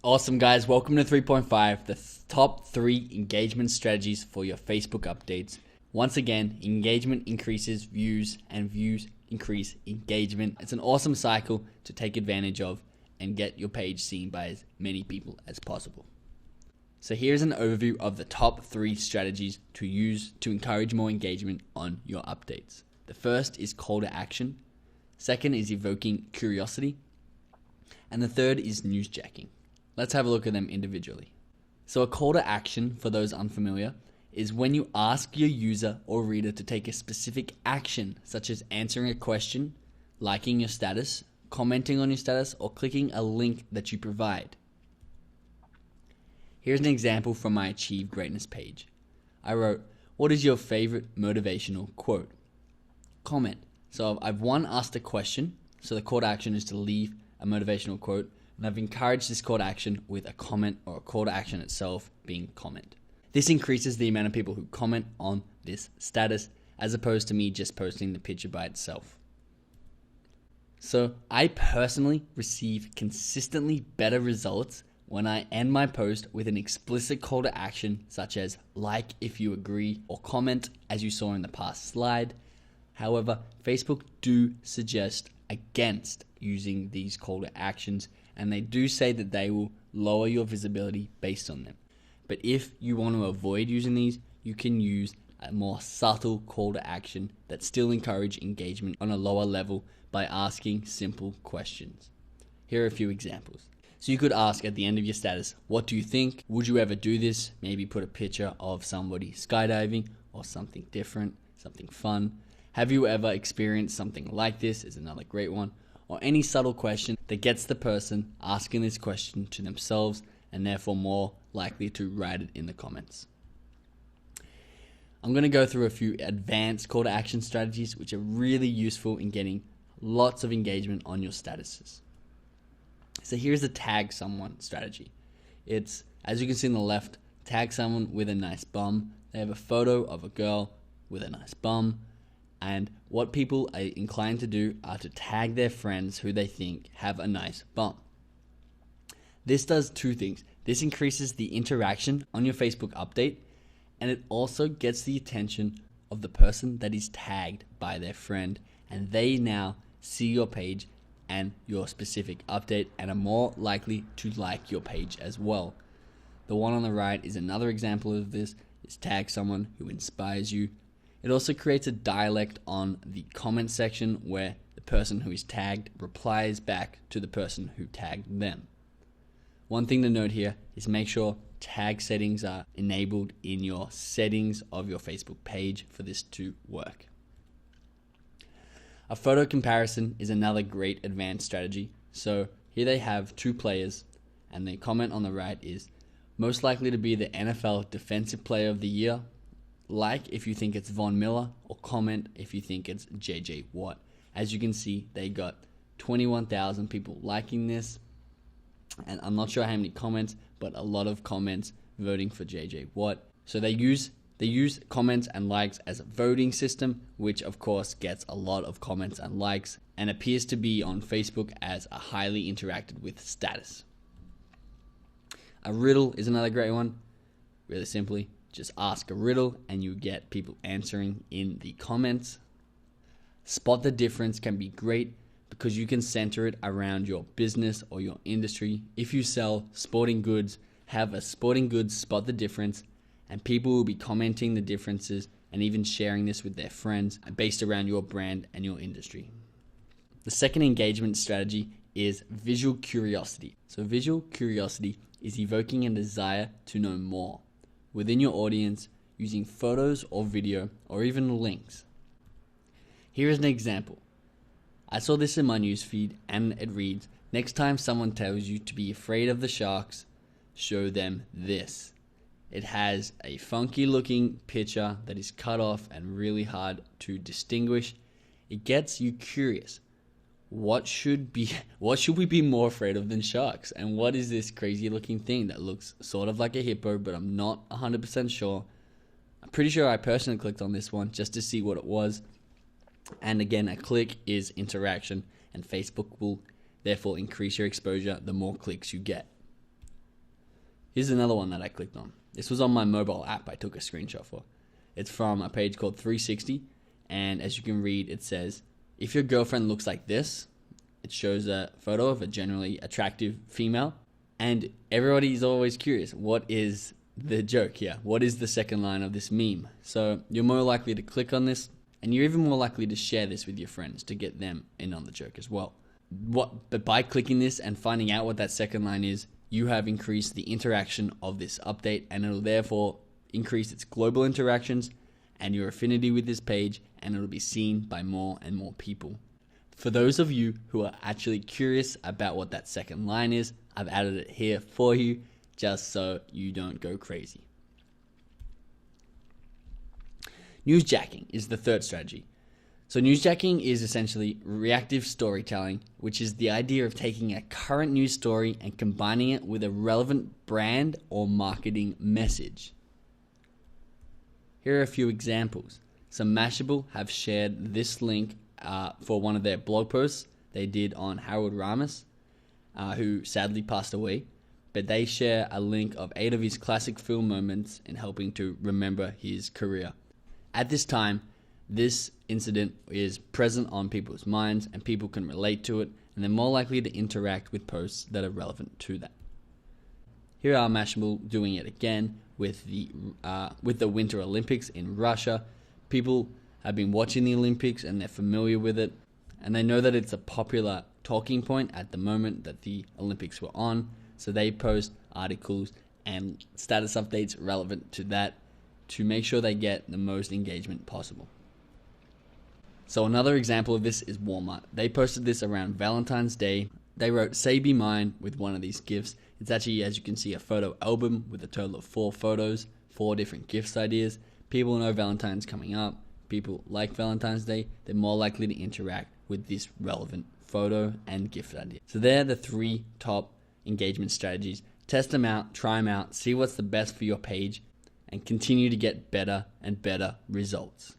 Awesome, guys. Welcome to 3.5, the top 3 engagement strategies for your Facebook updates. Once again, engagement increases views and views increase engagement. It's an awesome cycle to take advantage of and get your page seen by as many people as possible. So here's an overview of the top 3 strategies to use to encourage more engagement on your updates. The first is call to action. Second is evoking curiosity. And the third is newsjacking. Let's have a look at them individually. So a call to action, for those unfamiliar, is when you ask your user or reader to take a specific action, such as answering a question, liking your status, commenting on your status, or clicking a link that you provide. Here's an example from my Achieve Greatness page. I wrote, "What is your favorite motivational quote?" Comment. So I've asked a question, so the call to action is to leave a motivational quote, and I've encouraged this call to action with a comment or a call to action itself being comment. This increases the amount of people who comment on this status as opposed to me just posting the picture by itself. So I personally receive consistently better results when I end my post with an explicit call to action such as like if you agree or comment as you saw in the past slide. However, Facebook do suggest against using these call to actions, and they do say that they will lower your visibility based on them. But if you want to avoid using these, you can use a more subtle call to action that still encourage engagement on a lower level by asking simple questions. Here are a few examples. So you could ask at the end of your status, what do you think? Would you ever do this? Maybe put a picture of somebody skydiving or something different, something fun. Have you ever experienced something like this is another great one. Or any subtle question that gets the person asking this question to themselves and therefore more likely to write it in the comments. I'm going to go through a few advanced call to action strategies which are really useful in getting lots of engagement on your statuses. So here's the tag someone strategy. It's, as you can see on the left, tag someone with a nice bum. They have a photo of a girl with a nice bum. And what people are inclined to do are to tag their friends who they think have a nice bum. This does two things. This increases the interaction on your Facebook update, and it also gets the attention of the person that is tagged by their friend, and they now see your page and your specific update and are more likely to like your page as well. The one on the right is another example of this. Is tag someone who inspires you. It also creates a dialect on the comment section where the person who is tagged replies back to the person who tagged them. One thing to note here is make sure tag settings are enabled in your settings of your Facebook page for this to work. A photo comparison is another great advanced strategy. So here they have 2 players, and the comment on the right is most likely to be the NFL Defensive Player of the Year. Like if you think it's Von Miller, or comment if you think it's JJ Watt. As you can see, they got 21,000 people liking this, and I'm not sure how many comments, but a lot of comments voting for JJ Watt. So they use comments and likes as a voting system, which of course gets a lot of comments and likes and appears to be on Facebook as a highly interacted with status. A riddle is another great one. Really simply, just ask a riddle and you get people answering in the comments. Spot the difference can be great because you can center it around your business or your industry. If you sell sporting goods, have a sporting goods spot the difference, and people will be commenting the differences and even sharing this with their friends based around your brand and your industry. The second engagement strategy is visual curiosity. So visual curiosity is evoking a desire to know more within your audience using photos or video or even links. Here is an example. I saw this in my newsfeed and it reads, next time someone tells you to be afraid of the sharks, show them this. It has a funky looking picture that is cut off and really hard to distinguish. It gets you curious. What should we be more afraid of than sharks? And what is this crazy looking thing that looks sort of like a hippo, but I'm not 100% sure. I'm pretty sure I personally clicked on this one just to see what it was. And again, a click is interaction, and Facebook will therefore increase your exposure the more clicks you get. Here's another one that I clicked on. This was on my mobile app I took a screenshot for. It's from a page called 360, and as you can read, it says, if your girlfriend looks like this, it shows a photo of a generally attractive female, and everybody's always curious, what is the joke here? What is the second line of this meme? So you're more likely to click on this, and you're even more likely to share this with your friends to get them in on the joke as well. But by clicking this and finding out what that second line is, you have increased the interaction of this update, and it'll therefore increase its global interactions and your affinity with this page, and it'll be seen by more and more people. For those of you who are actually curious about what that second line is, I've added it here for you just so you don't go crazy. Newsjacking is the third strategy. So newsjacking is essentially reactive storytelling, which is the idea of taking a current news story and combining it with a relevant brand or marketing message. Here are a few examples. So Mashable have shared this link for one of their blog posts they did on Harold Ramis, who sadly passed away. But they share a link of 8 of his classic film moments in helping to remember his career. At this time, this incident is present on people's minds and people can relate to it, and they're more likely to interact with posts that are relevant to that. Here are Mashable doing it again with the Winter Olympics in Russia. People have been watching the Olympics and they're familiar with it, and they know that it's a popular talking point at the moment that the Olympics were on, so they post articles and status updates relevant to that to make sure they get the most engagement possible. So another example of this is Walmart. They posted this around Valentine's Day. They wrote, "Say Be Mine" with one of these gifts. It's actually, as you can see, a photo album with a total of 4 photos, 4 different gifts ideas. People know Valentine's coming up. People like Valentine's Day. They're more likely to interact with this relevant photo and gift idea. So they're the 3 top engagement strategies. Test them out, try them out, see what's the best for your page, and continue to get better and better results.